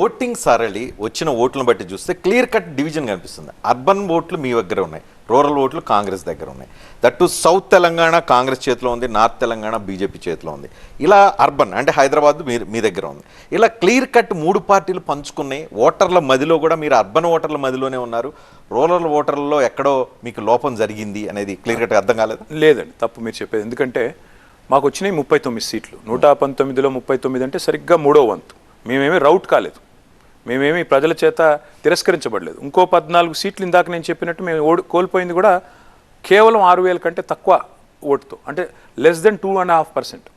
Voting సరళి వచ్చిన ఓట్లను బట్టి చూస్తే క్లియర్ కట్ డివిజన్ కనిపిస్తుంది. అర్బన్ ఓట్లు మీ దగ్గర ఉన్నాయి, రూరల్ ఓట్లు కాంగ్రెస్ దగ్గర ఉన్నాయి. దట్టు సౌత్ తెలంగాణ కాంగ్రెస్ చేతిలో ఉంది, నార్త్ తెలంగాణ బీజేపీ చేతిలో ఉంది. ఇలా అర్బన్ అంటే హైదరాబాద్ మీ దగ్గర ఉంది. ఇలా క్లియర్ కట్ మూడు పార్టీలు పంచుకున్నాయి. ఓటర్ల మదిలో కూడా మీరు అర్బన్ ఓటర్ల మదిలోనే ఉన్నారు, రూరల్ ఓటర్లలో ఎక్కడో మీకు లోపం జరిగింది అనేది క్లియర్ కట్ అర్థం కాలేదు. లేదండి, తప్పు మీరు చెప్పేది. ఎందుకంటే మాకు వచ్చినాయి 39 సీట్లు, 119లో 39 అంటే సరిగ్గా మూడో వంతు. మేమేమీ రౌట్ కాలేదు, మేమేమి ప్రజల చేత తిరస్కరించబడలేదు. ఇంకో 14 సీట్లు ఇందాక నేను చెప్పినట్టు మేము కోల్పోయింది కూడా కేవలం 6,000 కంటే తక్కువ ఓటుతో, అంటే లెస్ దెన్ 2.5%.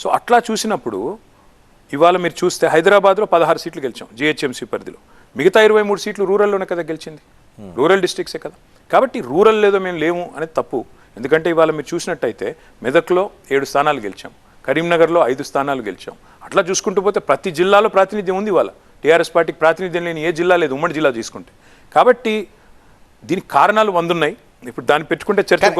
సో అట్లా చూసినప్పుడు ఇవాళ మీరు చూస్తే హైదరాబాద్లో 16 సీట్లు గెలిచాం జిహెచ్ఎంసీ పరిధిలో, మిగతా 23 సీట్లు రూరల్లోనే కదా గెలిచింది, రూరల్ డిస్ట్రిక్ట్సే కదా. కాబట్టి రూరల్ లేదో మేము లేము అనేది తప్పు. ఎందుకంటే ఇవాళ మీరు చూసినట్టయితే మెదక్లో 7 స్థానాలు గెలిచాం, కరీంనగర్లో 5 స్థానాలు గెలిచాం. అట్లా చూసుకుంటూ పోతే ప్రతి జిల్లాలో ప్రాతినిధ్యం ఉంది. ఇవాళ టీఆర్ఎస్ పార్టీకి ప్రాతినిధ్యం లేని ఏ జిల్లా లేదు, ఉమ్మడి జిల్లా తీసుకుంటే. కాబట్టి దీనికి కారణాలు 100 ఉన్నాయి. ఇప్పుడు దాన్ని పెట్టుకుంటే చర్చ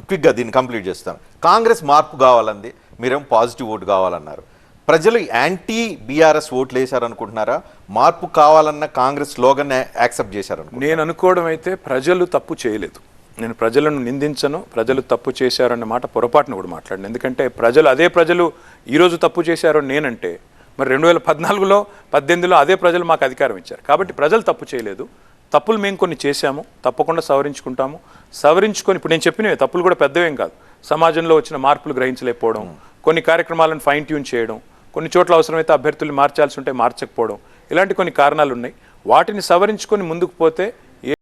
క్విక్గా దీన్ని కంప్లీట్ చేస్తాను. కాంగ్రెస్ మార్పు కావాలంది, మీరేమో పాజిటివ్ ఓటు కావాలన్నారు. ప్రజలు యాంటీ బీఆర్ఎస్ ఓట్లు వేశారనుకుంటున్నారా, మార్పు కావాలన్న కాంగ్రెస్ స్లోగన్ యాక్సెప్ట్ చేశారను? నేను అనుకోవడం అయితే ప్రజలు తప్పు చేయలేదు, నేను ప్రజలను నిందించను. ప్రజలు తప్పు చేశారన్న మాట పొరపాటును కూడా మాట్లాడిన. ఎందుకంటే అదే ప్రజలు ఈరోజు తప్పు చేశారు నేనంటే, మరి 2014లో 18లో అదే ప్రజలు మాకు అధికారం ఇచ్చారు. కాబట్టి ప్రజలు తప్పు చేయలేదు. తప్పులు మేము కొన్ని చేశాము, తప్పకుండా సవరించుకొని ఇప్పుడు నేను చెప్పినవి తప్పులు కూడా పెద్దవేం కాదు. సమాజంలో వచ్చిన మార్పులు గ్రహించలేకపోవడం, కొన్ని కార్యక్రమాలను ఫైన్ ట్యూన్ చేయడం, కొన్ని చోట్ల అవసరమైతే అభ్యర్థులు మార్చాల్సి ఉంటే మార్చకపోవడం, ఇలాంటి కొన్ని కారణాలు ఉన్నాయి. వాటిని సవరించుకొని ముందుకు పోతే